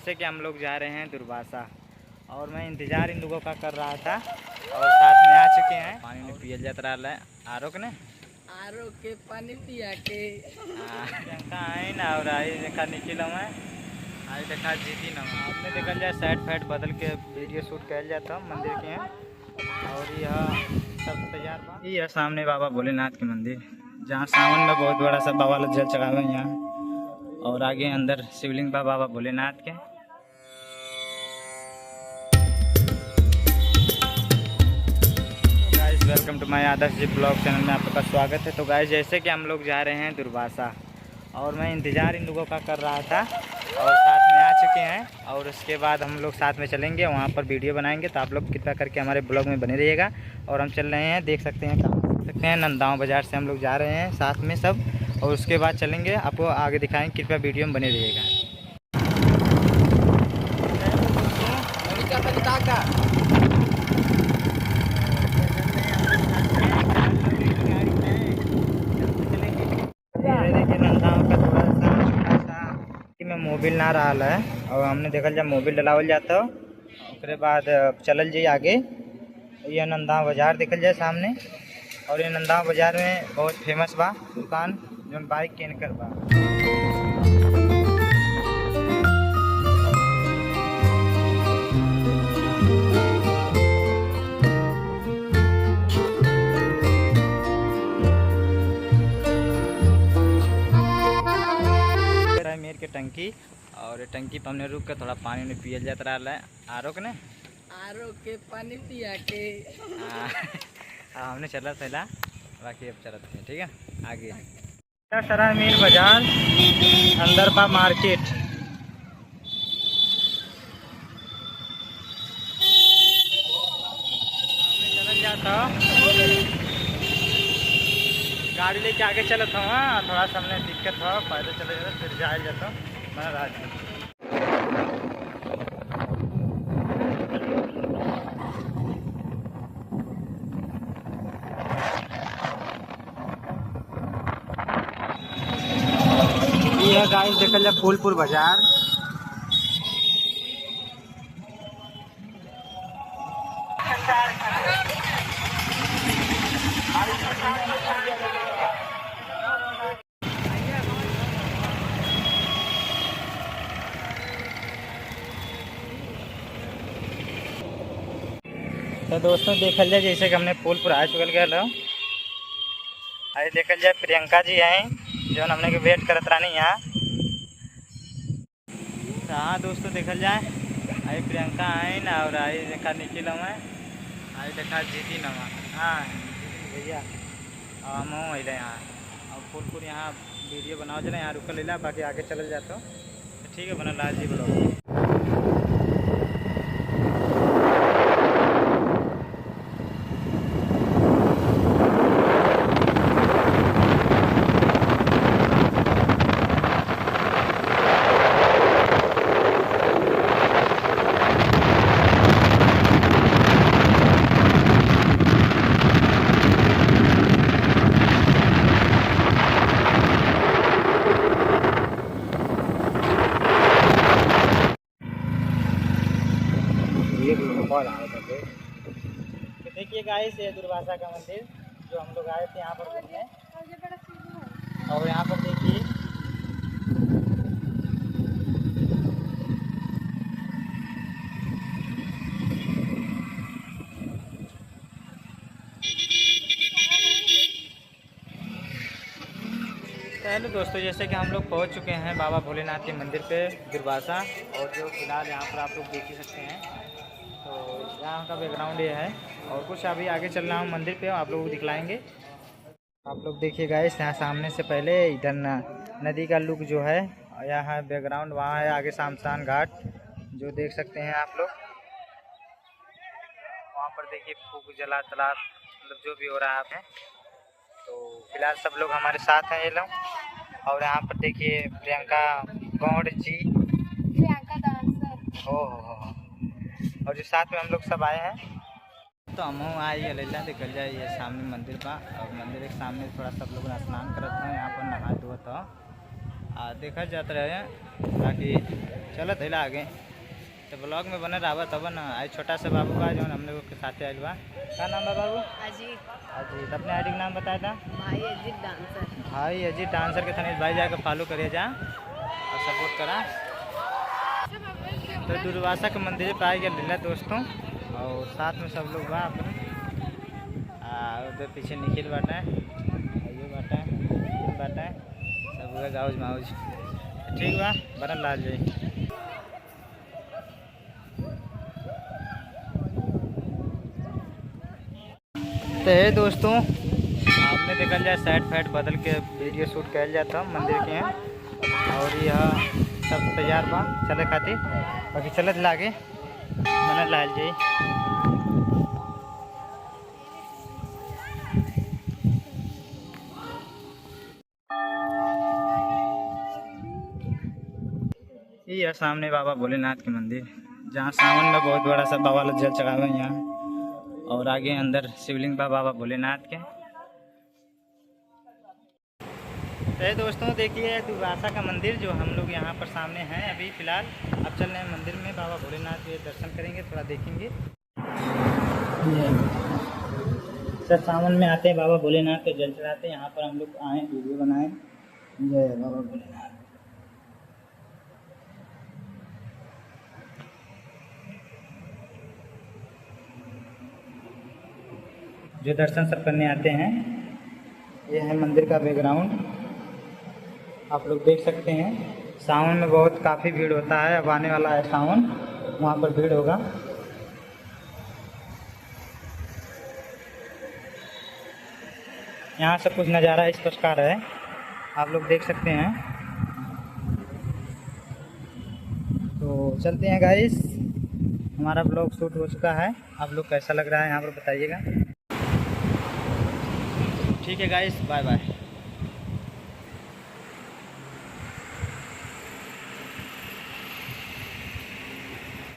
जैसे कि हम लोग जा रहे हैं दुर्वासा और मैं इंतज़ार इन लोगों का कर रहा था और साथ में आ चुके हैं। पानी में पियल जाता रहा है आरोक ने आरो के पानी पिया के आई ना और आई देखा निकल मैं आई देखा जीती ना आपने देखल जाए साइड फाइड बदल के वीडियो शूट कर जाता हूँ मंदिर के हैं। और यह सब तैयार बा यह सामने बाबा भोलेनाथ के मंदिर जहाँ सावन में बहुत बड़ा सा बाबा लोग जल चढ़ावे हैं यहाँ और आगे अंदर शिवलिंग बा बाबा भोलेनाथ के। Guys welcome to my Adarsh ji vlog channel में आपका स्वागत है। तो गाइस जैसे कि हम लोग जा रहे हैं दुर्वासा और मैं इंतज़ार इन लोगों का कर रहा था और साथ में आ चुके हैं और उसके बाद हम लोग साथ में चलेंगे वहाँ पर वीडियो बनाएंगे। तो आप लोग कृपया करके हमारे ब्लॉग में बने रहिएगा। और हम चल रहे हैं, देख सकते हैं नंदाओं बाज़ार से हम लोग जा रहे हैं साथ में सब और उसके बाद चलेंगे, आपको आगे दिखाएंगे। कृपया वीडियो में बने रहिएगा। देखिए नंदाओं का थोड़ा सा छोटा सा कि मैं मोबिल ना रहा है और हमने देखल जब मोबिल डलावल जाता हो उसके बाद चलल जाइए आगे। यह नंदाओं बाज़ार देखल जाए सामने और ये नंदाओं बाज़ार में बहुत फेमस बा दुकान जो बाइक केन कर बा। मेर के टंकी और ये टंकी पर हमने रुक के थोड़ा पानी में पियल जाता रहा है आरोक ने आरो के पानी पिया के हमने चला पहला बाकी अब चलते हैं, ठीक है आगे। सराय मीर बाजार अंदर बा मार्केट। चल जाता गाड़ी लेके आगे चलत था वहाँ थोड़ा सा हमने दिक्कत था पैदल चले जाता फिर जाए जाता मैं राज। यह गाइस देखल जाए फूलपुर बाजार। तो दोस्तों देखल जाए जैसे कि हमने फूलपुर आ चुकल गए आज देखल जाए प्रियंका जी हैं जो हमने के वेट करत रही यहाँ। तो हाँ दोस्तों देखल जाए आई प्रियंका आई ना और आई देखा निकल मैं आई देखा जीती ना हाँ भैया हम अल यहाँ और फूलपुर यहाँ वीडियो बनाओ चले यहाँ रुकल ला बाकी आगे चल जाता तो ठीक है बनल राज जी ब्लॉग। तो देखिए गाइस ये दुर्वासा का मंदिर जो हम लोग आए थे यहाँ पर घूमने और यहाँ पर देखिए हेलो दोस्तों जैसे कि हम लोग पहुँच चुके हैं बाबा भोलेनाथ के मंदिर पे दुर्वासा और जो फिलहाल यहाँ पर आप लोग देख ही सकते हैं। तो यहाँ का बैकग्राउंड ये है और कुछ अभी आगे चल रहा हूँ मंदिर पे आप लोग को दिखलाएंगे। आप लोग देखिए गाइस यहाँ सामने से पहले इधर नदी का लुक जो है यहाँ बैकग्राउंड वहाँ है आगे शमशान घाट जो देख सकते हैं आप लोग। वहाँ पर देखिए फूक जला तालाब मतलब जो भी हो रहा है। तो फिलहाल सब लोग हमारे साथ हैं ये लोग और यहाँ पर देखिए प्रियंका गौड़ जी हो और जो साथ में हम लोग सब आए हैं। तो हम आए लेला देखल जाए ये सामने मंदिर बा और मंदिर के सामने थोड़ा सब लोग स्नान करते हैं यहाँ पर नहा धोत देखा जाता रहे बाकी चलत है आगे तो ब्लॉग में बने रहा तब ना। आज छोटा सा बाबू का जो हम लोग के साथ आयल बा। क्या नाम बा बाबू? अजीत। अजीत। अपने आईडी का नाम बताया था? भाई अजीत डांसर। भाई अजीत डांसर के तनिष भाई जाकर फॉलो करिए जा और सपोर्ट करा। तो दुर्वासा के मंदिर पर आ गया लीला दोस्तों और साथ में सब लोग बा अपने। उधर पीछे निखिल बाटा है, ये बाटा है, निखिल बाटा है, सब हुआ गाउज माउज। ठीक बा बरन लाल जी। तो है दोस्तों आपने देखल जाए साइड फाइड बदल के वीडियो शूट कर जाता मंदिर के हैं और यह सब तैयार बा चले खातिर। बाकी चलत लागे बना लाल जी। ये है सामने बाबा भोलेनाथ के मंदिर जहाँ सावन में बहुत बड़ा सा बाबा जल चढ़ावे यहाँ और आगे अंदर शिवलिंग बाबा भोलेनाथ के। तो दोस्तों देखिए दुर्वासा का मंदिर जो हम लोग यहाँ पर सामने हैं अभी फ़िलहाल। अब चल रहे हैं मंदिर में बाबा भोलेनाथ के दर्शन करेंगे, थोड़ा देखेंगे। सर सावन में आते हैं बाबा भोलेनाथ के जल चढ़ाते हैं। यहाँ पर हम लोग आए वीडियो बनाए। जय बाबा भोलेनाथ। जो दर्शन सब करने आते हैं ये है मंदिर का बैकग्राउंड, आप लोग देख सकते हैं। सावन में बहुत काफ़ी भीड़ होता है। अब आने वाला है सावन, वहाँ पर भीड़ होगा। यहाँ सब कुछ नज़ारा इस प्रकार है, आप लोग देख सकते हैं। तो चलते हैं गाइस, हमारा ब्लॉग शूट हो चुका है। आप लोग कैसा लग रहा है यहाँ पर बताइएगा। ठीक है गाइस, बाय बाय।